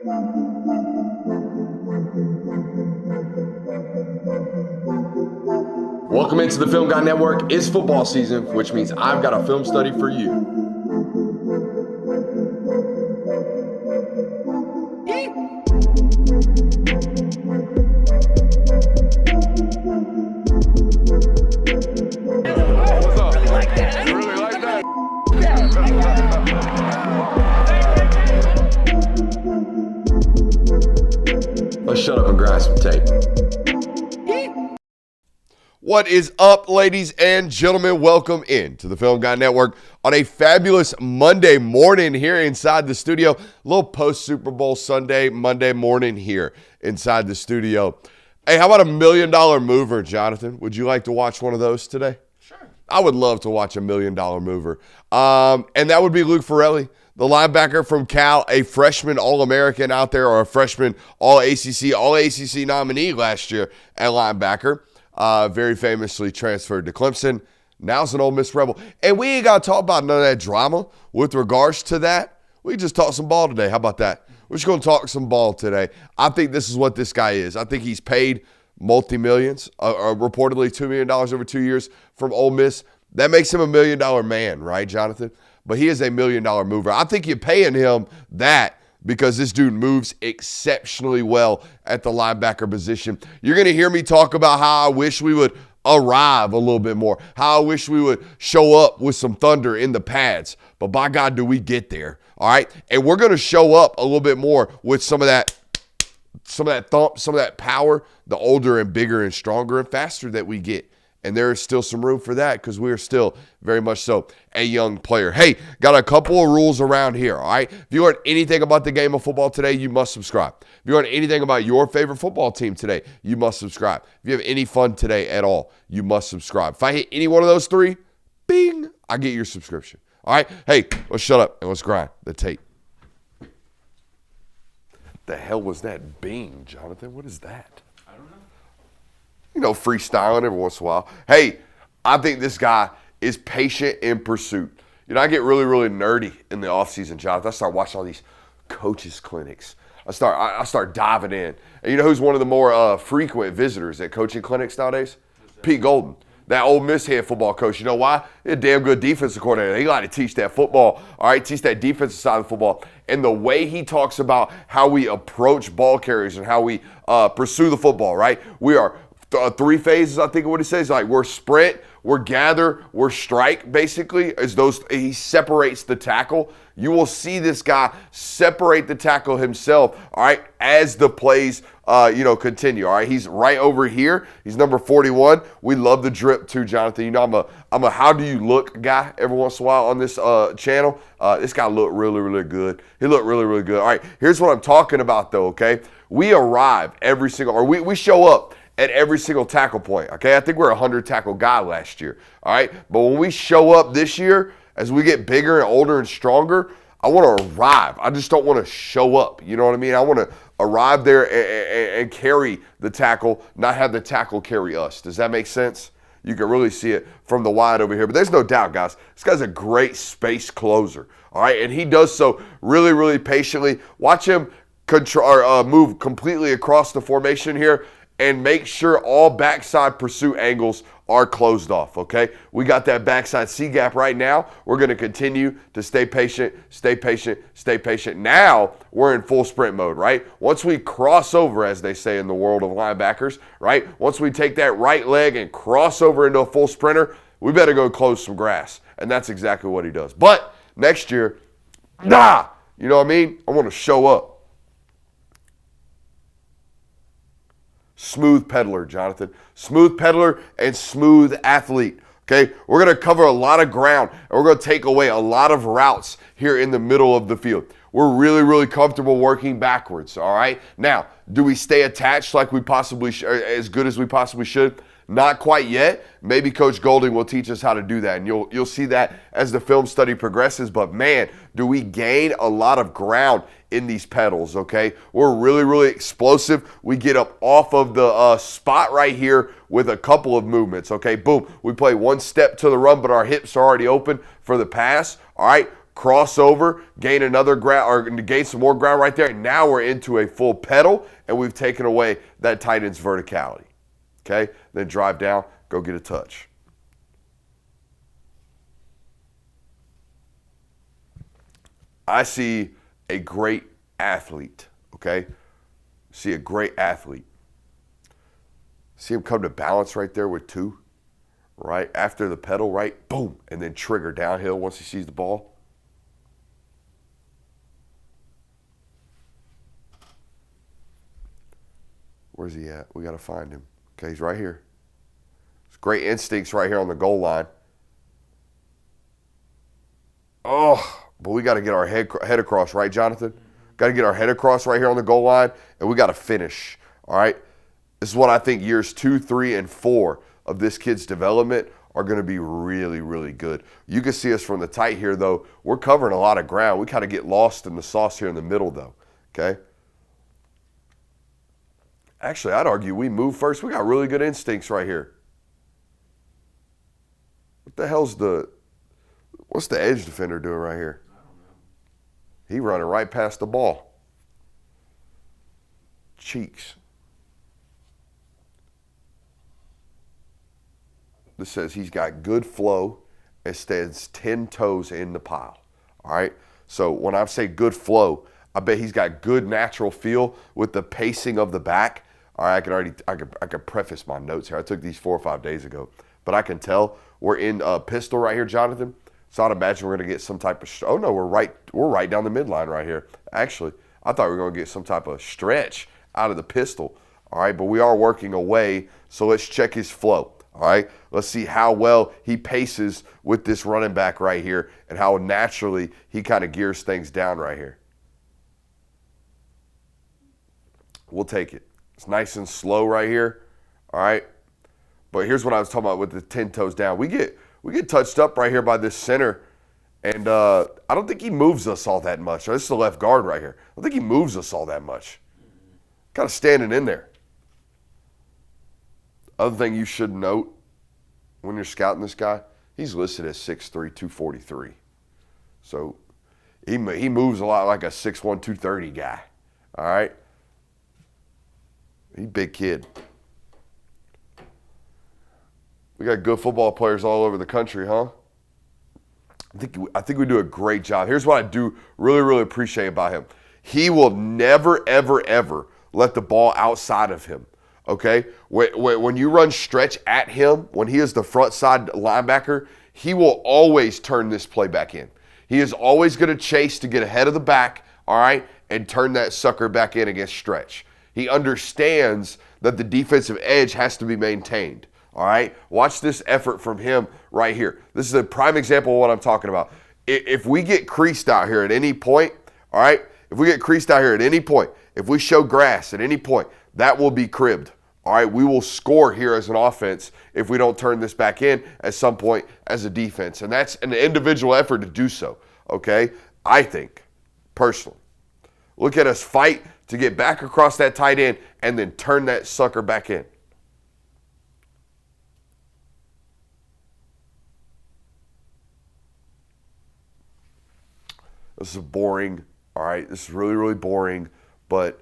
Welcome into the Film Guy Network. It's football season, which means I've got a film study for you. What's up? Really like that. You really like that? Let's shut up and grab some tape. What is up, ladies and gentlemen? Welcome in to the Film Guy Network on a fabulous Monday morning here inside the studio. A little post-Super Bowl Sunday, Monday morning here inside the studio. Hey, how about $1 million mover, Jonathan? Would you like to watch one of those today? Sure. I would love to watch $1 million mover. And that would be Luke Ferrelli, the linebacker from Cal, a freshman All-American out there, or a freshman All-ACC nominee last year at linebacker. Very famously transferred to Clemson. Now's an Ole Miss Rebel. And we ain't got to talk about none of that drama with regards to that. We can just talk some ball today. How about that? We're just going to talk some ball today. I think this is what this guy is. I think he's paid multi-millions, reportedly $2 million over 2 years from Ole Miss. That makes him $1 million man, right, Jonathan? But he is a $1 million mover. I think you're paying him that because this dude moves exceptionally well at the linebacker position. You're going to hear me talk about how I wish we would arrive a little bit more, how I wish we would show up with some thunder in the pads. But by God, do we get there, all right? And we're going to show up a little bit more with some of that thump, some of that power, the older and bigger and stronger and faster that we get. And there is still some room for that because we are still very much so a young player. Hey, got a couple of rules around here, all right? If you learned anything about the game of football today, you must subscribe. If you learned anything about your favorite football team today, you must subscribe. If you have any fun today at all, you must subscribe. If I hit any one of those three, bing, I get your subscription. All right? Hey, let's shut up and let's grind the tape. The hell was that bing, Jonathan? What is that? You know, freestyling every once in a while. Hey, I think this guy is patient in pursuit. You know, I get really, really nerdy in the offseason, Jonathan. I start watching all these coaches clinics. I start diving in. And you know who's one of the more frequent visitors at coaching clinics nowadays? Pete Golden, that Ole Miss head football coach. You know why? He's a damn good defensive coordinator. He like to teach that football, all right, teach that defensive side of football. And the way he talks about how we approach ball carriers and how we pursue the football, right? We are three phases, I think what he says, like we're sprint, we're gather, we're strike, basically, as those, he separates the tackle. You will see this guy separate the tackle himself, all right, as the plays, continue, all right? He's right over here. He's number 41. We love the drip too, Jonathan. You know, I'm a how do you look guy every once in a while on this channel. This guy looked really, really good. He looked really, really good. All right, here's what I'm talking about though, okay? We arrive every single, or we show up at every single tackle point, okay? I think we're a 100 tackle guy last year, all right? But when we show up this year, as we get bigger and older and stronger, I want to arrive. I just don't want to show up, you know what I mean? I want to arrive there and carry the tackle, not have the tackle carry us. Does that make sense? You can really see it from the wide over here. But there's no doubt, guys, this guy's a great space closer, all right? And he does so really, really patiently. Watch him move completely across the formation here and make sure all backside pursuit angles are closed off, okay? We got that backside C-gap right now. We're going to continue to stay patient, stay patient, stay patient. Now we're in full sprint mode, right? Once we cross over, as they say in the world of linebackers, right? Once we take that right leg and cross over into a full sprinter, we better go close some grass. And that's exactly what he does. But next year, you know what I mean? I want to show up. Smooth peddler, Jonathan. Smooth peddler and smooth athlete. Okay, we're going to cover a lot of ground and we're going to take away a lot of routes here in the middle of the field. We're really, really comfortable working backwards, all right? Now, do we stay attached like we possibly as good as we possibly should? Not quite yet. Maybe Coach Golding will teach us how to do that, and you'll see that as the film study progresses. But, man, do we gain a lot of ground in these pedals, okay? We're really, really explosive. We get up off of the spot right here with a couple of movements, okay? Boom. We play one step to the run, but our hips are already open for the pass, all right? cross over, gain another ground, or gain some more ground right there. And now we're into a full pedal, and we've taken away that tight end's verticality. Okay? Then drive down, go get a touch. I see a great athlete, okay? See a great athlete. See him come to balance right there with 2, right? After the pedal, right? Boom. And then trigger downhill once he sees the ball. Where's he at? We got to find him. Okay, he's right here. It's great instincts right here on the goal line. Oh, but we got to get our head across, right, Jonathan? Got to get our head across right here on the goal line, and we got to finish, all right? This is what I think years 2, 3, and 4 of this kid's development are going to be really, really good. You can see us from the tight here, though. We're covering a lot of ground. We kind of get lost in the sauce here in the middle, though, okay? Actually, I'd argue we move first. We got really good instincts right here. What the hell's what's the edge defender doing right here? I don't know. He running right past the ball. Cheeks. This says he's got good flow and stands 10 toes in the pile. All right? So when I say good flow, I bet he's got good natural feel with the pacing of the back. All right, I could preface my notes here. I took these 4 or 5 days ago. But I can tell we're in pistol right here, Jonathan. So I'd imagine we're going to get some type of oh no, we're right down the midline right here. Actually, I thought we were going to get some type of stretch out of the pistol. All right, but we are working away, so let's check his flow. All right, let's see how well he paces with this running back right here and how naturally he kind of gears things down right here. We'll take it. It's nice and slow right here. All right, but here's what I was talking about with the 10 toes down. We get touched up right here by this center, and I don't think he moves us all that much. This is the left guard right here. I don't think he moves us all that much. Kind of standing in there. Other thing you should note when you're scouting this guy, he's listed as 6'3", 243. So he moves a lot like a 6'1", 230 guy. All right? He's a big kid. We got good football players all over the country, huh? I think we do a great job. Here's what I do really, really appreciate about him. He will never, ever, ever let the ball outside of him. Okay? When you run stretch at him, when he is the front side linebacker, he will always turn this play back in. He is always going to chase to get ahead of the back, all right, and turn that sucker back in against stretch. He understands that the defensive edge has to be maintained, all right? Watch this effort from him right here. This is a prime example of what I'm talking about. If we get creased out here at any point, all right, if we get creased out here at any point, if we show grass at any point, that will be cribbed. All right, we will score here as an offense if we don't turn this back in at some point as a defense. And that's an individual effort to do so, okay? I think, personally. Look at us fight to get back across that tight end and then turn that sucker back in. This is boring, all right? This is really, really boring, but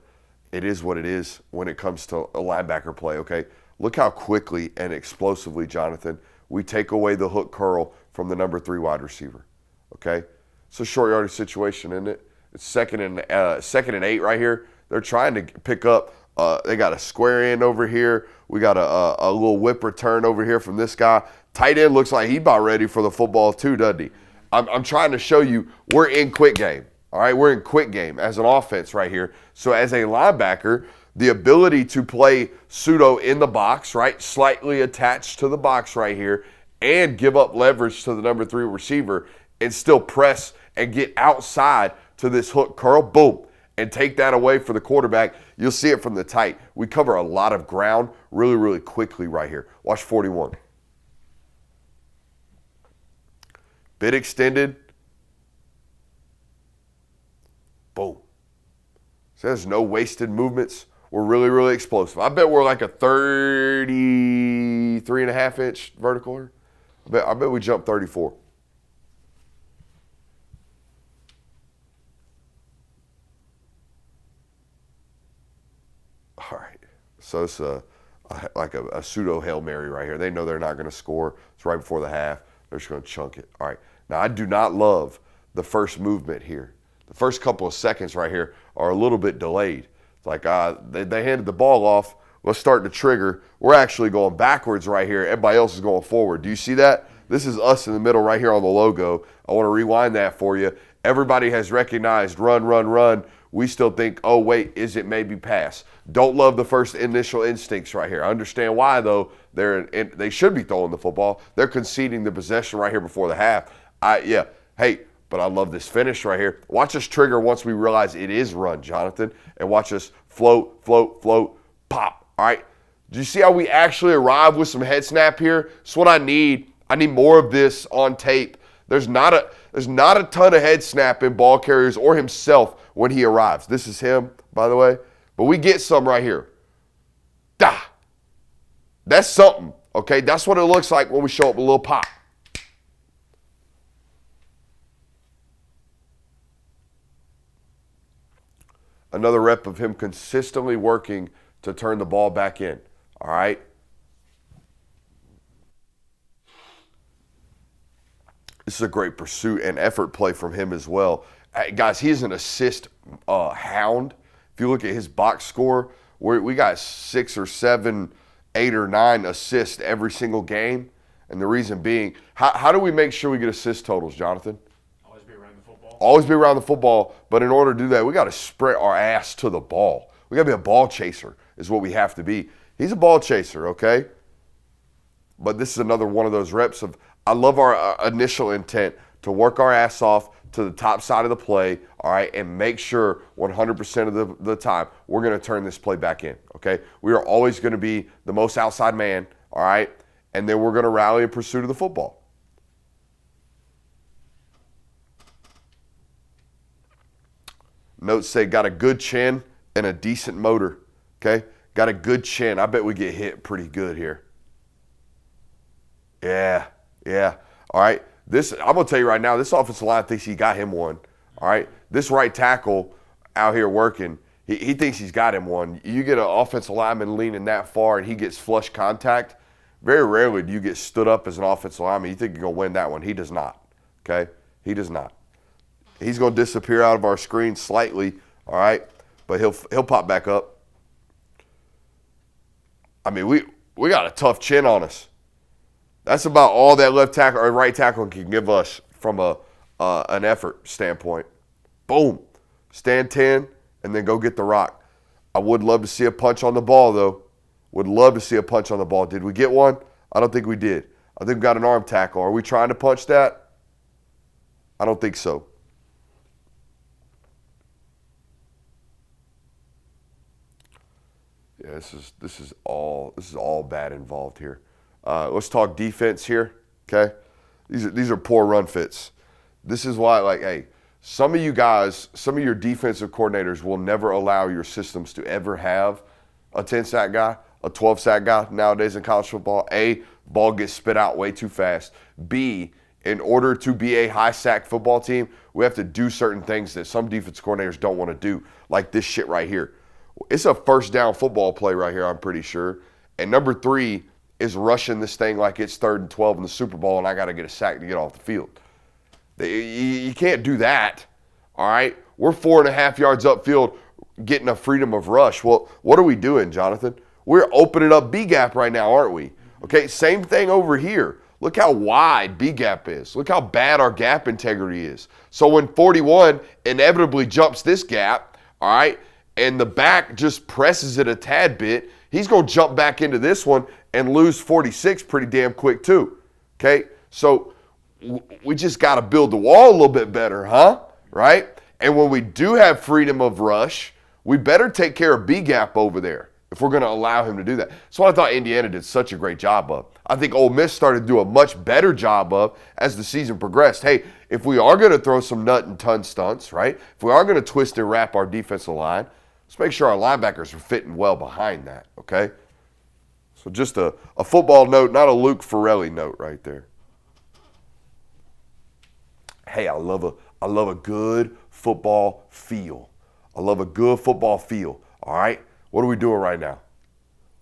it is what it is when it comes to a linebacker play, okay? Look how quickly and explosively, Jonathan, we take away the hook curl from the number 3 wide receiver, okay? It's a short yardage situation, isn't it? It's second and 8 right here. They're trying to pick up. They got a square end over here. We got a little whip return over here from this guy. Tight end looks like he's about ready for the football too, doesn't he? I'm trying to show you we're in quick game. All right, we're in quick game as an offense right here. So as a linebacker, the ability to play pseudo in the box, right, slightly attached to the box right here, and give up leverage to the number 3 receiver and still press and get outside to this hook curl, boom, and take that away for the quarterback. You'll see it from the tight. We cover a lot of ground really, really quickly right here. Watch 41. Bit extended. Boom. So there's no wasted movements. We're really, really explosive. I bet we're like a 33.5-inch vertical. I bet we jump 34. So it's like a pseudo Hail Mary right here. They know they're not going to score. It's right before the half. They're just going to chunk it. All right. Now, I do not love the first movement here. The first couple of seconds right here are a little bit delayed. It's like they handed the ball off. Let's start the trigger. We're actually going backwards right here. Everybody else is going forward. Do you see that? This is us in the middle right here on the logo. I want to rewind that for you. Everybody has recognized run, run, run. We still think, oh, wait, is it maybe pass? Don't love the first initial instincts right here. I understand why, though. They should be throwing the football. They're conceding the possession right here before the half. Hey, but I love this finish right here. Watch us trigger once we realize it is run, Jonathan, and watch us float, float, float, pop. All right. Do you see how we actually arrive with some head snap here? That's what I need. I need more of this on tape. There's not a ton of head snap in ball carriers or himself when he arrives. This is him, by the way. But we get some right here. That's something, okay? That's what it looks like when we show up a little pop. Another rep of him consistently working to turn the ball back in, all right? This is a great pursuit and effort play from him as well. Guys, he's an assist hound. If you look at his box score, we got 6 or 7, 8 or 9 assists every single game. And the reason being, how do we make sure we get assist totals, Jonathan? Always be around the football. Always be around the football. But in order to do that, we got to spread our ass to the ball. We got to be a ball chaser is what we have to be. He's a ball chaser, okay? But this is another one of those reps of, I love our initial intent to work our ass off to the top side of the play, all right, and make sure 100% of the time we're going to turn this play back in, okay? We are always going to be the most outside man, all right, and then we're going to rally in pursuit of the football. Notes say got a good chin and a decent motor, okay? Got a good chin. I bet we get hit pretty good here. Yeah. All right. I'm going to tell you right now, this offensive line thinks he got him one. All right. This right tackle out here working, he thinks he's got him one. You get an offensive lineman leaning that far and he gets flush contact, very rarely do you get stood up as an offensive lineman. You think you're going to win that one. He does not. Okay? He does not. He's going to disappear out of our screen slightly. All right. But he'll pop back up. I mean, we got a tough chin on us. That's about all that left tackle or right tackle can give us from an effort standpoint. Boom. Stand 10 and then go get the rock. I would love to see a punch on the ball, though. Would love to see a punch on the ball. Did we get one? I don't think we did. I think we got an arm tackle. Are we trying to punch that? I don't think so. Yeah, this is all bad involved here. Let's talk defense here, okay? These are poor run fits. This is why, like, hey, some of you guys, some of your defensive coordinators will never allow your systems to ever have a 10-sack guy, a 12-sack guy nowadays in college football. A, ball gets spit out way too fast. B, in order to be a high-sack football team, we have to do certain things that some defense coordinators don't want to do, like this shit right here. It's a first down football play right here, I'm pretty sure. And number 3 is rushing this thing like it's 3rd and 12 in the Super Bowl and I got to get a sack to get off the field. You can't do that, all right? We're 4.5 yards upfield getting a freedom of rush. Well, what are we doing, Jonathan? We're opening up B-gap right now, aren't we? Okay, same thing over here. Look how wide B-gap is. Look how bad our gap integrity is. So when 41 inevitably jumps this gap, all right, and the back just presses it a tad bit, he's going to jump back into this one and lose 46 pretty damn quick too, okay? So we just got to build the wall a little bit better, huh? Right? And when we do have freedom of rush, we better take care of B-gap over there if we're going to allow him to do that. That's what I thought Indiana did such a great job of. I think Ole Miss started to do a much better job of as the season progressed. Hey, if we are going to throw some nut and ton stunts, right? If we are going to twist and wrap our defensive line, let's make sure our linebackers are fitting well behind that, okay? So just a football note, not a Luke Ferrelli note right there. Hey, I love a good football feel. I love a good football feel, all right? What are we doing right now?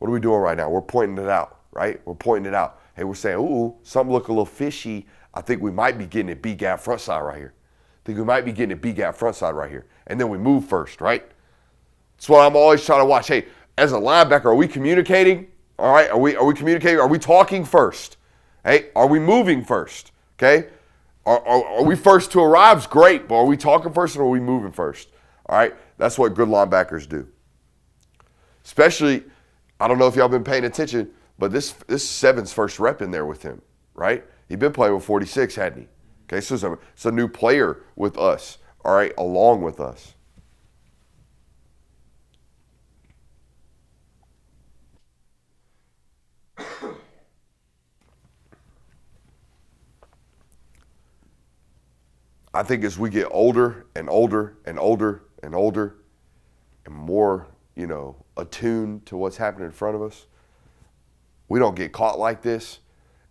What are we doing right now? We're pointing it out, right? We're pointing it out. Hey, we're saying, ooh, something look a little fishy. I think we might be getting a B-gap front side right here. I think we might be getting a B-gap front side right here. And then we move first, right? That's what I'm always trying to watch. Hey, as a linebacker, are we communicating? All right, are we communicating? Are we talking first? Hey, are we moving first? Okay? Are we first to arrive? Great, but are we talking first or are we moving first? All right, that's what good linebackers do. Especially, I don't know if y'all been paying attention, but this 7's first rep in there with him, right? He'd been playing with 46, hadn't he? Okay, so it's a new player with us, all right, along with us. I think as we get older and older and older and older and more, attuned to what's happening in front of us, we don't get caught like this,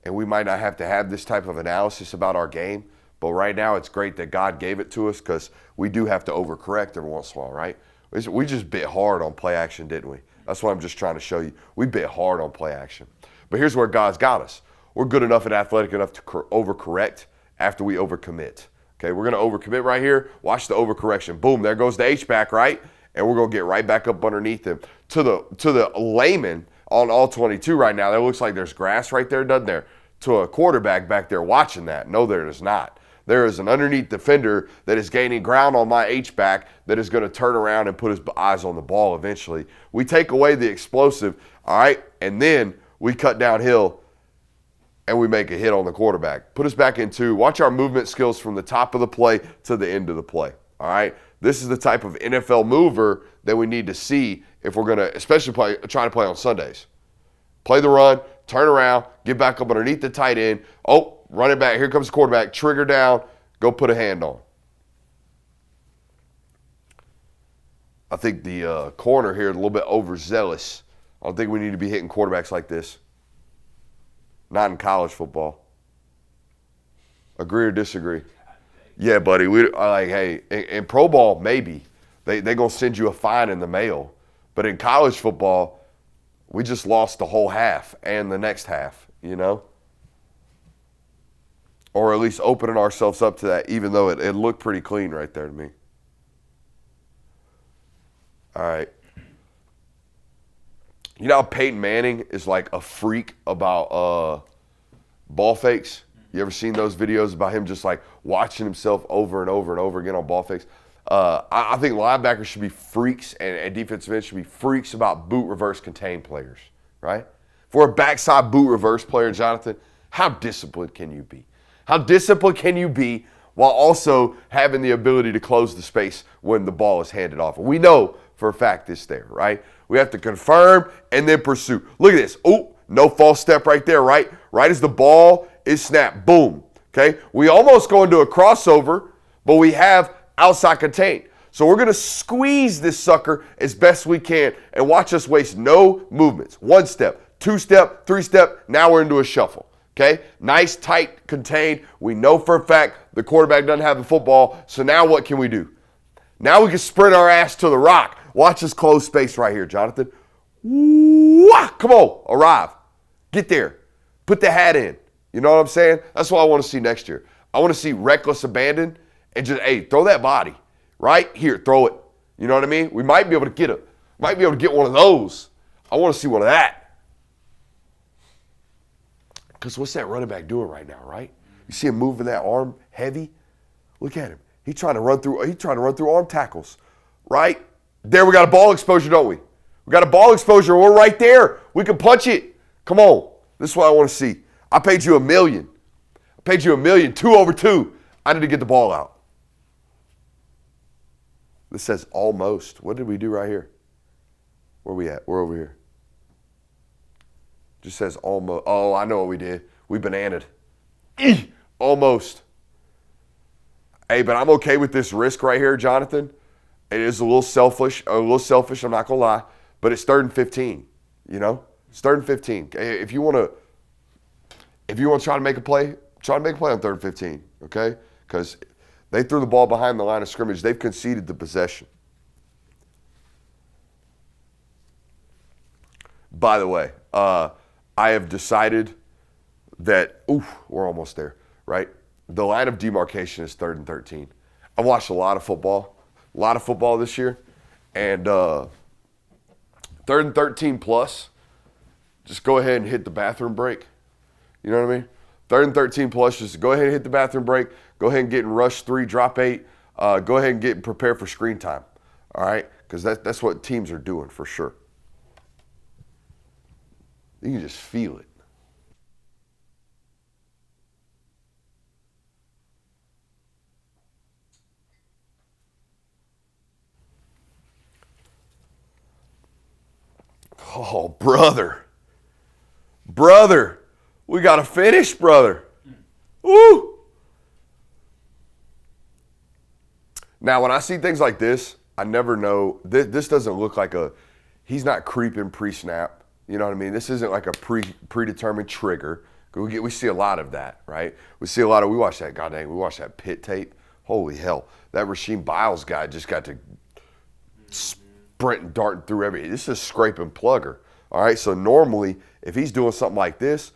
and we might not have to have this type of analysis about our game. But right now, it's great that God gave it to us because we do have to overcorrect every once in a while, right? We just bit hard on play action, didn't we? That's what I'm just trying to show you. We bit hard on play action. But here's where God's got us. We're good enough and athletic enough to overcorrect after we overcommit. Okay, we're going to overcommit right here. Watch the overcorrection. Boom, there goes the H-back, right? And we're going to get right back up underneath him. To the layman on all 22 right now, that looks like there's grass right there, doesn't there? To a quarterback back there watching that, no, there is not. There is an underneath defender that is gaining ground on my H-back that is going to turn around and put his eyes on the ball eventually. We take away the explosive, all right, and then we cut downhill and we make a hit on the quarterback. Put us back into, watch our movement skills from the top of the play to the end of the play, all right? This is the type of NFL mover that we need to see if we're going to, especially try to play on Sundays. Play the run, turn around, get back up underneath the tight end. Oh, run it back. Here comes the quarterback. Trigger down. Go put a hand on. I think the corner here is a little bit overzealous. I don't think we need to be hitting quarterbacks like this. Not in college football. Agree or disagree? Yeah, buddy. Hey, in pro ball, maybe. They're going to send you a fine in the mail. But in college football, we just lost the whole half and the next half, Or at least opening ourselves up to that, even though it looked pretty clean right there to me. All right. You know how Peyton Manning is like a freak about ball fakes? You ever seen those videos about him just like watching himself over and over and over again on ball fakes? I think linebackers should be freaks and defensive ends should be freaks about boot reverse contain players, right? For a backside boot reverse player, Jonathan, how disciplined can you be? How disciplined can you be while also having the ability to close the space when the ball is handed off? We know for a fact it's there, right? We have to confirm and then pursue. Look at this. Oh, no false step right there, right? Right as the ball is snapped. Boom. Okay? We almost go into a crossover, but we have outside contain. So we're going to squeeze this sucker as best we can and watch us waste no movements. 1 step, 2 step, 3 step. Now we're into a shuffle. Okay? Nice, tight, contained. We know for a fact the quarterback doesn't have the football. So now what can we do? Now we can sprint our ass to the rock. Watch this closed space right here, Jonathan. Wah! Come on, arrive. Get there. Put the hat in. You know what I'm saying? That's what I want to see next year. I want to see reckless abandon and just, hey, throw that body. Right here, throw it. You know what I mean? We might be able to get one of those. I want to see one of that. Because what's that running back doing right now, right? You see him moving that arm heavy? Look at him. He's trying to run through arm tackles. Right? There we got a ball exposure, don't we? We got a ball exposure. We're right there. We can punch it. Come on. This is what I want to see. I paid you $1 million. I paid you $1 million, 2 over 2. I need to get the ball out. This says almost. What did we do right here? Where are we at? We're over here. Just says almost. Oh, I know what we did. We bananaed. Almost. Hey, but I'm okay with this risk right here, Jonathan. It is a little selfish, I'm not going to lie. But it's 3rd and 15, It's 3rd and 15. If you want to try to make a play on 3rd and 15, okay? Because they threw the ball behind the line of scrimmage. They've conceded the possession. By the way, I have decided that, we're almost there, right? The line of demarcation is 3rd and 13. I watched a lot of football this year, and 3rd and 13 plus, just go ahead and hit the bathroom break. You know what I mean? 3rd and 13 plus, just go ahead and hit the bathroom break. Go ahead and get in rush 3, drop 8. Go ahead and get prepared for screen time. All right? Because that's what teams are doing for sure. You can just feel it. Oh, brother. Brother. We got to finish, brother. Woo! Now, when I see things like this, I never know. This doesn't look like he's not creeping pre-snap. You know what I mean? This isn't like a predetermined trigger. We see a lot of that, right? We watch that pit tape. Holy hell. That Rasheem Biles guy just got to sprint and darting through everything. This is scraping plugger. All right, so normally, if he's doing something like this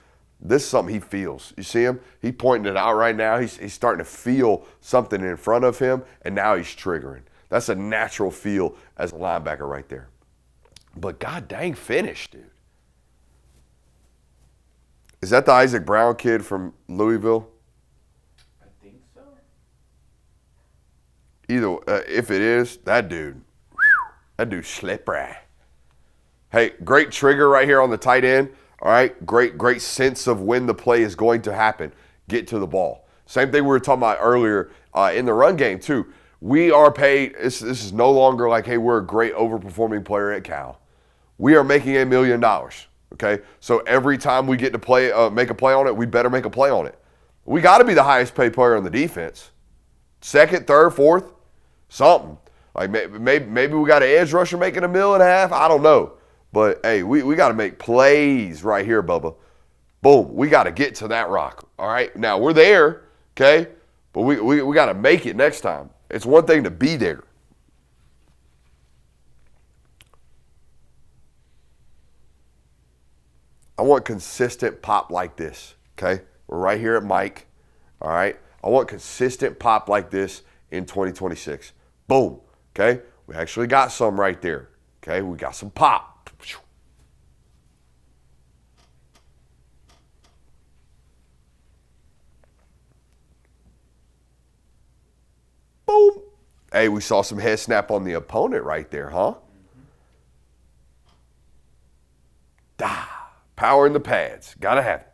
is something he feels. You see him? He's pointing it out right now. He's starting to feel something in front of him, and now he's triggering. That's a natural feel as a linebacker right there. But god dang finish, dude. Is that the Isaac Brown kid from Louisville? I think so. Either, if it is, that dude's slippery. Hey, great trigger right here on the tight end. All right, great sense of when the play is going to happen. Get to the ball. Same thing we were talking about earlier in the run game too. We are paid. This is no longer like, hey, we're a great overperforming player at Cal. We are making $1 million. Okay, so every time we get to play, make a play on it, we better make a play on it. We got to be the highest paid player on the defense. 2nd, 3rd, 4th, something. Like maybe we got an edge rusher making $1.5 million. I don't know. But, hey, we got to make plays right here, Bubba. Boom. We got to get to that rock. All right? Now, we're there, okay? But we got to make it next time. It's one thing to be there. I want consistent pop like this, okay? We're right here at Mike, all right? I want consistent pop like this in 2026. Boom, okay? We actually got some right there, okay? We got some pop. Boom. Hey, we saw some head snap on the opponent right there, huh? Da. Power in the pads. Got to have it.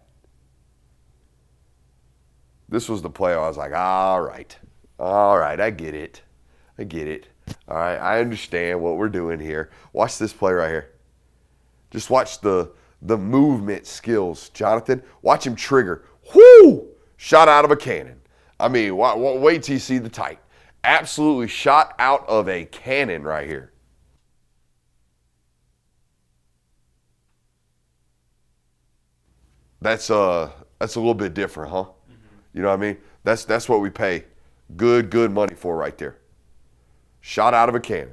This was the play I was like, all right, I get it. All right, I understand what we're doing here. Watch this play right here. Just watch the movement skills, Jonathan. Watch him trigger. Whoo! Shot out of a cannon. I mean, wait till you see the tight. Absolutely shot out of a cannon right here. That's a little bit different, huh? Mm-hmm. You know what I mean? That's what we pay good money for right there. Shot out of a cannon.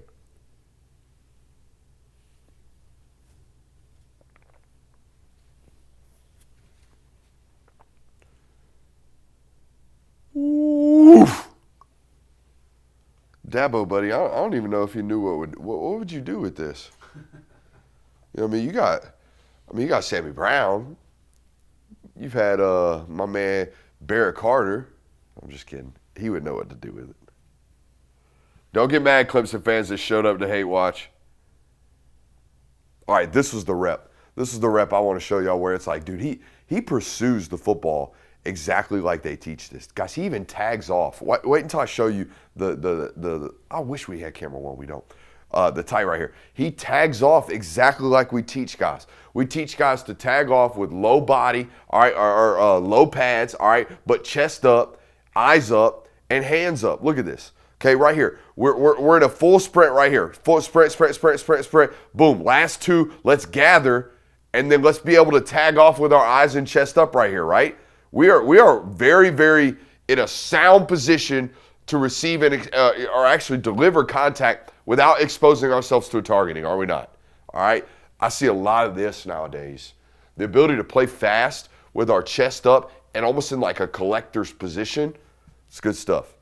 Oof. Dabo, buddy, I don't even know if you knew what would you do with this? You know what I mean? You got Sammy Brown. You've had my man Barrett Carter. I'm just kidding. He would know what to do with it. Don't get mad, Clemson fans that showed up to hate watch. All right, this was the rep. This is the rep I want to show y'all where it's like, dude, he pursues the football exactly like they teach this. Guys, he even tags off. Wait until I show you the I wish we had camera one. We don't. The tie right here. He tags off exactly like we teach guys. We teach guys to tag off with low body, all right, or low pads, all right, but chest up, eyes up, and hands up. Look at this. Okay, right here. We're in a full sprint right here. Full sprint. Boom. Last two, let's gather, and then let's be able to tag off with our eyes and chest up right here, right? We are very, very in a sound position to receive and or actually deliver contact without exposing ourselves to a targeting, are we not? All right? I see a lot of this nowadays. The ability to play fast with our chest up and almost in like a collector's position. It's good stuff.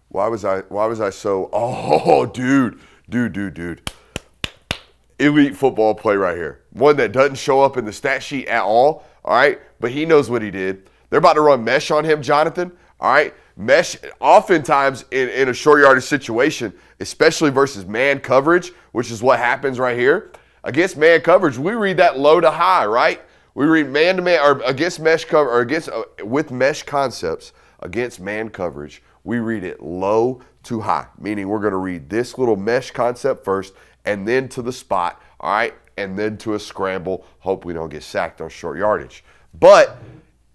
Why was I so, oh, dude. Elite football play right here. One that doesn't show up in the stat sheet at all right? But he knows what he did. They're about to run mesh on him, Jonathan, all right? Mesh, oftentimes in a short yardage situation, especially versus man coverage, which is what happens right here. Against man coverage, we read that low to high, right? We read man to man, or against mesh cover, or against with mesh concepts against man coverage, we read it low to high, meaning we're going to read this little mesh concept first, and then to the spot, all right, and then to a scramble. Hope we don't get sacked on short yardage. But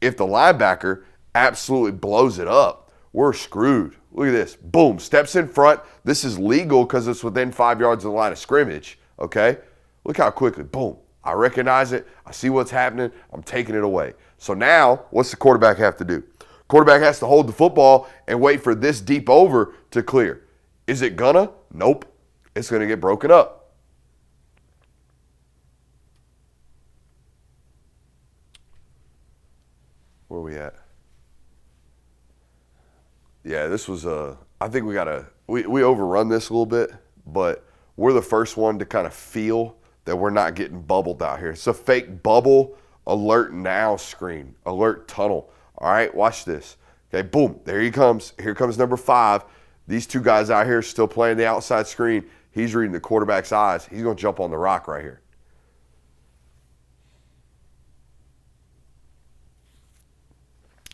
if the linebacker absolutely blows it up, we're screwed. Look at this. Boom, steps in front. This is legal because it's within 5 yards of the line of scrimmage, okay? Look how quickly, boom. I recognize it. I see what's happening. I'm taking it away. So now, what's the quarterback have to do? Quarterback has to hold the football and wait for this deep over to clear. Is it gonna? Nope. It's gonna get broken up. Where are we at? Yeah, this was I think we overrun this a little bit, but we're the first one to kind of feel that we're not getting bubbled out here. It's a fake bubble alert now screen, alert tunnel. All right, watch this. Okay, boom, there he comes. Here comes number 5. These two guys out here still playing the outside screen. He's reading the quarterback's eyes. He's going to jump on the rock right here.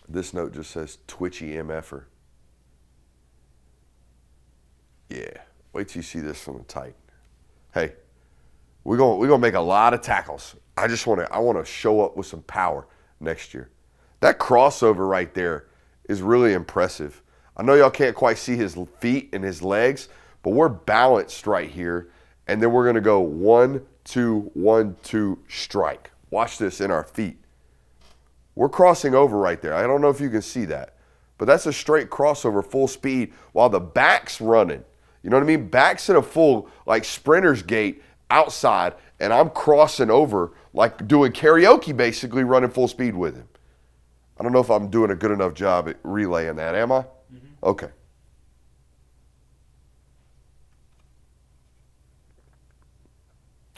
This note just says twitchy MFer. Yeah, wait till you see this from the tight. Hey, we're gonna make a lot of tackles. I want to show up with some power next year. That crossover right there is really impressive. I know y'all can't quite see his feet and his legs, but we're balanced right here, and then we're gonna go 1, 2, 1, 2, strike. Watch this in our feet. We're crossing over right there. I don't know if you can see that, but that's a straight crossover full speed while the back's running. You know what I mean? Back's in a full, like, sprinter's gait outside, and I'm crossing over, like doing karaoke, basically running full speed with him. I don't know if I'm doing a good enough job at relaying that, am I? Mm-hmm. Okay.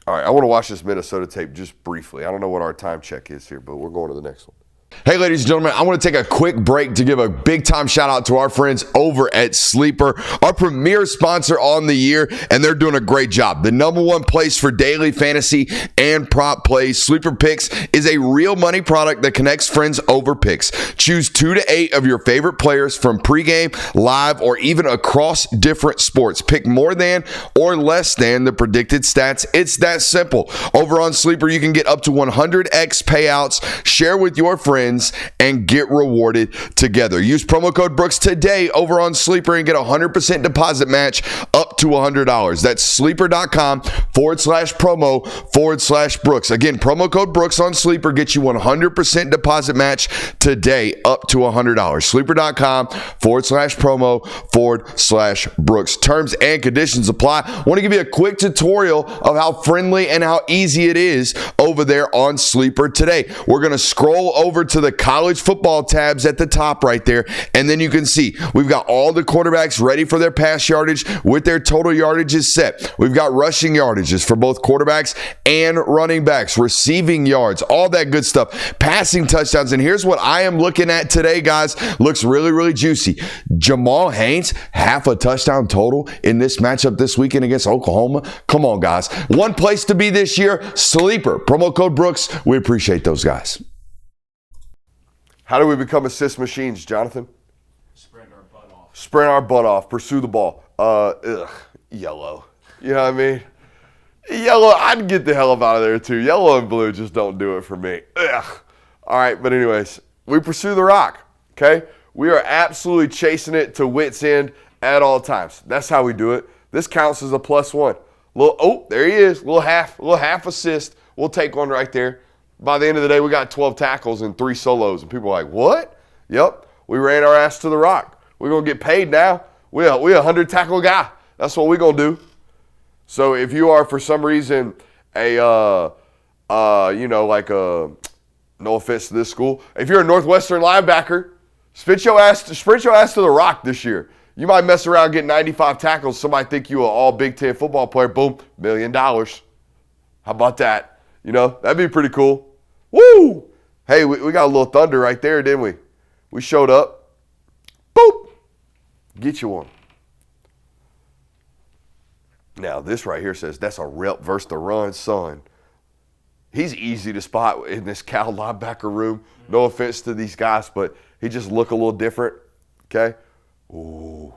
All right, I want to watch this Minnesota tape just briefly. I don't know what our time check is here, but we're going to the next one. Hey, ladies and gentlemen, I want to take a quick break to give a big time shout out to our friends over at Sleeper, our premier sponsor on the year, and they're doing a great job. The #1 place for daily fantasy and prop plays. Sleeper Picks is a real money product that connects friends over picks. Choose 2 to 8 of your favorite players from pregame, live, or even across different sports. Pick more than or less than the predicted stats. It's that simple. Over on Sleeper, you can get up to 100x payouts, share with your friends, and get rewarded together. Use promo code Brooks today over on Sleeper and get a 100% deposit match up to $100. That's sleeper.com/promo/Brooks. Again, promo code Brooks on Sleeper gets you 100% deposit match today up to $100. Sleeper.com/promo/Brooks. Terms and conditions apply. I want to give you a quick tutorial of how friendly and how easy it is over there on Sleeper today. We're going to scroll over to the college football tabs at the top right there, and then you can see we've got all the quarterbacks ready for their pass yardage with their total yardages set. We've got rushing yardages for both quarterbacks and running backs, receiving yards, all that good stuff, passing touchdowns. And here's what I am looking at today, guys. Looks really, really juicy. Jamal Haynes, half a touchdown total in this matchup this weekend against Oklahoma. Come on, guys. One place to be this year, Sleeper. Promo code Brooks. We appreciate those guys. How do we become assist machines, Jonathan? Sprint our butt off. Sprint our butt off. Pursue the ball. Yellow. You know what I mean? Yellow, I'd get the hell up out of there too. Yellow and blue just don't do it for me. Ugh. All right, but anyways, we pursue the rock, okay? We are absolutely chasing it to wit's end at all times. That's how we do it. This counts as a +1. There he is. Little half assist. We'll take one right there. By the end of the day, we got 12 tackles and 3 solos. And people are like, what? Yep, we ran our ass to the rock. We're going to get paid now. We a 100 tackle guy. That's what we're going to do. So if you are, for some reason, no offense to this school, if you're a Northwestern linebacker, sprint your ass to the rock this year. You might mess around, get 95 tackles. Somebody think you an all Big Ten football player. Boom, $1 million. How about that? That'd be pretty cool. Woo! Hey, we got a little thunder right there, didn't we? We showed up. Boop! Get you one. Now, this right here says that's a rep versus the run, son. He's easy to spot in this Cal linebacker room. No offense to these guys, but he just look a little different, okay? Ooh.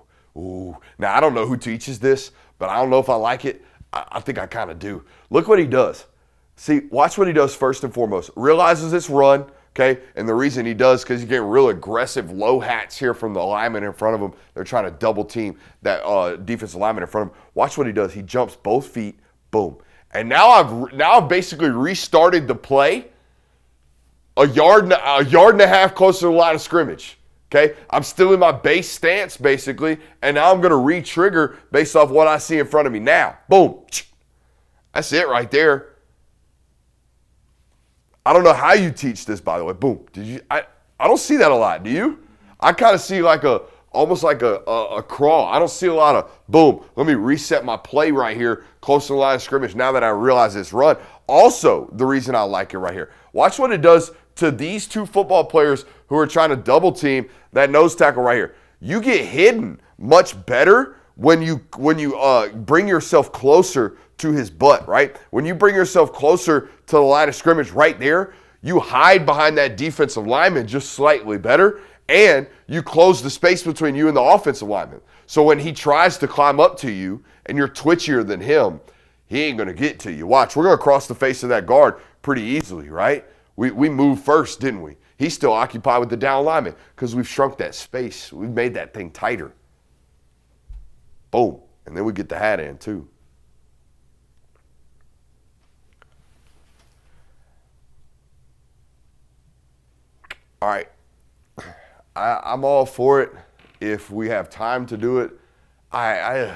Now, I don't know who teaches this, but I don't know if I like it. I think I kind of do. Look what he does. See, watch what he does first and foremost. Realizes it's run, okay? And the reason he does because he's getting real aggressive low hats here from the lineman in front of him. They're trying to double team that defensive lineman in front of him. Watch what he does. He jumps both feet, boom. And now I've basically restarted the play a yard and a half closer to the line of scrimmage. Okay, I'm still in my base stance, basically, and now I'm going to re-trigger based off what I see in front of me now. Boom. That's it right there. I don't know how you teach this, by the way. Boom. I don't see that a lot, do you? I kind of see almost like a crawl. I don't see a lot of, boom, let me reset my play right here, close to the line of scrimmage, now that I realize it's run. Also, the reason I like it right here. Watch what it does to these two football players who are trying to double team that nose tackle right here. You get hidden much better when you bring yourself closer to his butt, right? When you bring yourself closer to the line of scrimmage right there, you hide behind that defensive lineman just slightly better, and you close the space between you and the offensive lineman. So when he tries to climb up to you and you're twitchier than him, he ain't going to get to you. Watch, we're going to cross the face of that guard pretty easily, right? We moved first, didn't we? He's still occupied with the down lineman because we've shrunk that space. We've made that thing tighter. Boom. And then we get the hat in, too. All right. I'm all for it if we have time to do it. I'm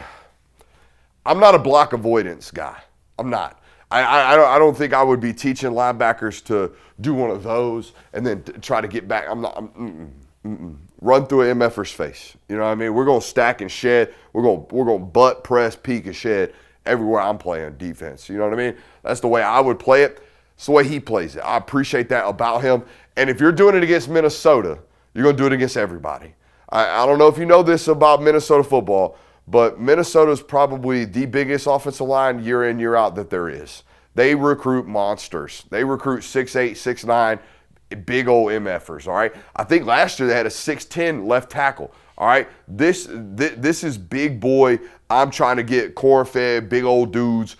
not a block avoidance guy. I'm not. I don't think I would be teaching linebackers to do one of those and then try to get back. Run through an MFer's face. You know what I mean? We're going to stack and shed. We're going to butt, press, peek, and shed everywhere I'm playing defense. You know what I mean? That's the way I would play it. It's the way he plays it. I appreciate that about him. And if you're doing it against Minnesota, you're going to do it against everybody. I don't know if you know this about Minnesota football, but Minnesota's probably the biggest offensive line year in, year out that there is. They recruit monsters. They recruit 6'8", 6'9", big old MFers, all right? I think last year they had a 6'10" left tackle, all right? This is big boy. I'm trying to get corn-fed, big old dudes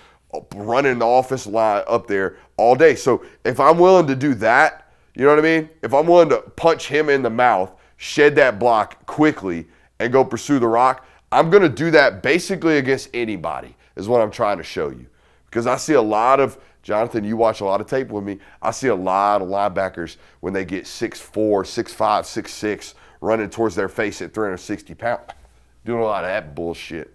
running the offensive line up there all day. So if I'm willing to do that, you know what I mean? If I'm willing to punch him in the mouth, shed that block quickly, and go pursue the rock, I'm going to do that basically against anybody is what I'm trying to show you. Because I see a lot of, Jonathan, you watch a lot of tape with me, I see a lot of linebackers when they get 6'4", 6'5", 6'6", running towards their face at 360 pounds. Doing a lot of that bullshit.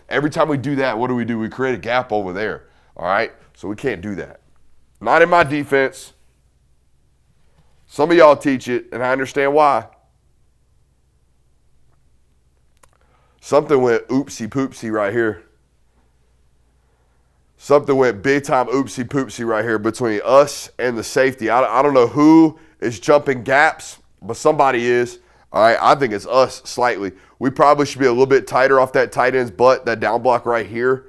Every time we do that, what do? We create a gap over there, all right? So we can't do that. Not in my defense. Some of y'all teach it, and I understand why. Something went oopsie-poopsie right here. Something went big-time oopsie-poopsie right here between us and the safety. I don't know who is jumping gaps, but somebody is. All right, I think it's us slightly. We probably should be a little bit tighter off that tight end's butt, that down block right here,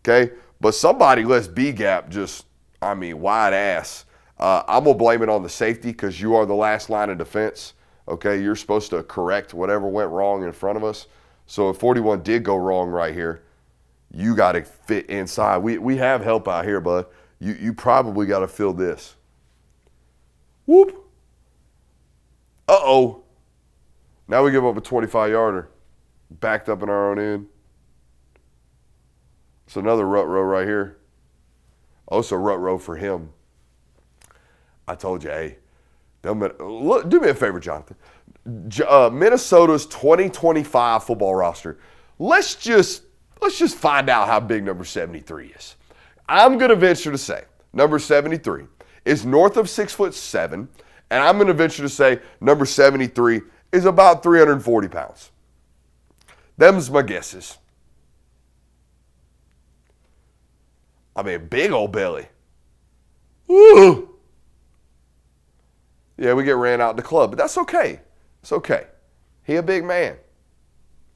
okay? But somebody lets B-gap just, wide ass. I'm going to blame it on the safety because you are the last line of defense, okay? You're supposed to correct whatever went wrong in front of us. So if 41 did go wrong right here, you got to fit inside. We have help out here, bud. You probably got to fill this. Whoop. Uh-oh. Now we give up a 25-yarder. Backed up in our own end. It's another rut row right here. Also rut row for him. I told you, hey, look, do me a favor, Jonathan. Minnesota's 2025 football roster. Let's just find out how big number 73 is. I'm going to venture to say number 73 is north of 6'7", and I'm going to venture to say number 73 is about 340 pounds. Them's my guesses. I mean, big old belly. Woo! Yeah, we get ran out in the club, but that's okay. It's okay. He a big man.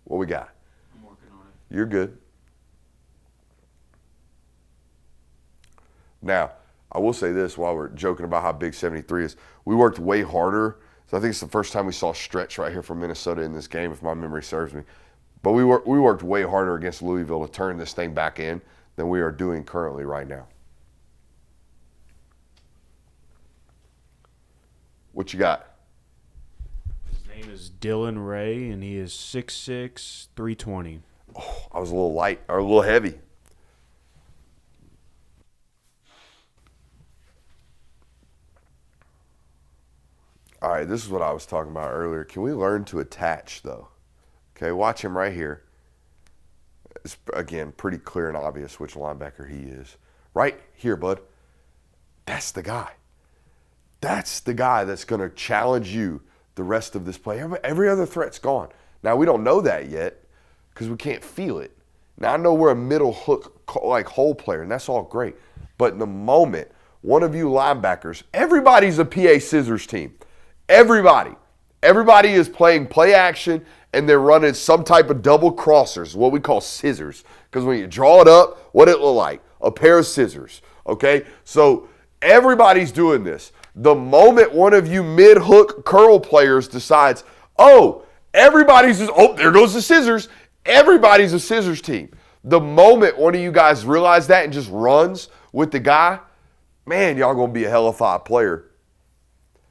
What we got? I'm working on it. You're good. Now, I will say this while we're joking about how big 73 is. We worked way harder. So I think it's the first time we saw stretch right here from Minnesota in this game, if my memory serves me. But we worked way harder against Louisville to turn this thing back in than we are doing currently right now. What you got? His name is Dylan Ray, and he is 6'6", 320. Oh, I was a little light or a little heavy. All right, this is what I was talking about earlier. Can we learn to attach, though? Okay, watch him right here. It's, again, pretty clear and obvious which linebacker he is. Right here, bud. That's the guy. That's the guy that's going to challenge you the rest of this play. Every other threat's gone. Now, we don't know that yet because we can't feel it. Now, I know we're a middle hook, like hole player, and that's all great. But in the moment, one of you linebackers, everybody's a PA scissors team. Everybody is playing play action, and they're running some type of double crossers, what we call scissors. Because when you draw it up, what it look like? A pair of scissors, okay? So everybody's doing this. The moment one of you mid-hook curl players decides, oh, there goes the scissors. Everybody's a scissors team. The moment one of you guys realize that and just runs with the guy, man, y'all going to be a hellified player.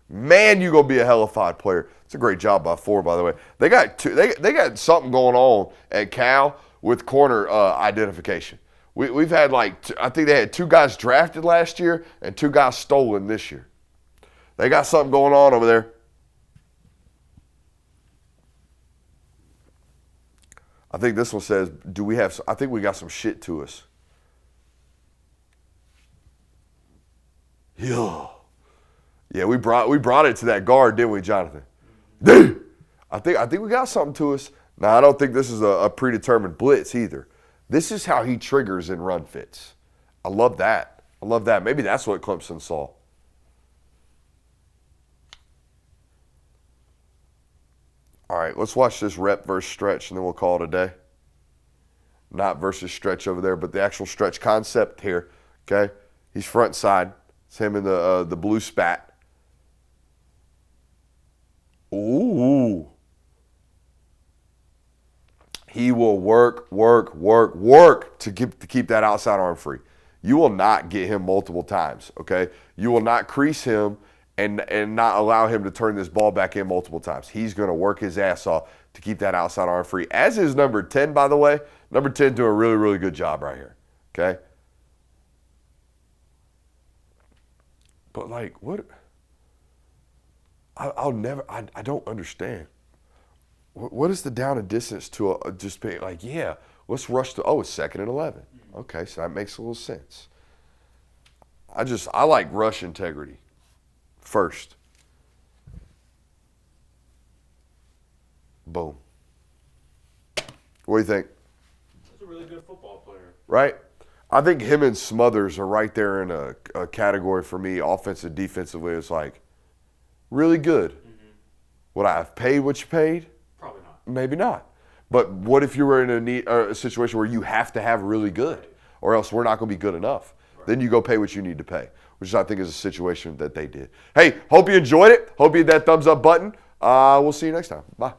Man, you're going to be a hellified player. It's a great job by 4, by the way. They got something going on at Cal with corner identification. We've had I think they had 2 guys drafted last year and 2 guys stolen this year. They got something going on over there. I think this one says, I think we got some shit to us. Yeah, we brought it to that guard, didn't we, Jonathan? I think we got something to us. Now, I don't think this is a predetermined blitz either. This is how he triggers in run fits. I love that. Maybe that's what Clemson saw. All right, let's watch this rep versus stretch, and then we'll call it a day. Not versus stretch over there, but the actual stretch concept here, okay? He's front side. It's him in the blue spat. Ooh. He will work to keep that outside arm free. You will not get him multiple times, okay? You will not crease him and not allow him to turn this ball back in multiple times. He's going to work his ass off to keep that outside arm free. As is number 10, by the way. Number 10 doing a really, really good job right here, okay? But, what? I don't understand. What is the down and distance to just being let's rush to, it's 2nd and 11. Okay, so that makes a little sense. I like rush integrity first. Boom. What do you think? He's a really good football player. Right? I think him and Smothers are right there in a category for me, offensive, defensively. It's really good. Mm-hmm. Would I have paid what you paid? Probably not. Maybe not. But what if you were in a situation where you have to have really good, or else we're not going to be good enough? Right. Then you go pay what you need to pay, which I think is a situation that they did. Hey, hope you enjoyed it. Hope you hit that thumbs up button. We'll see you next time. Bye.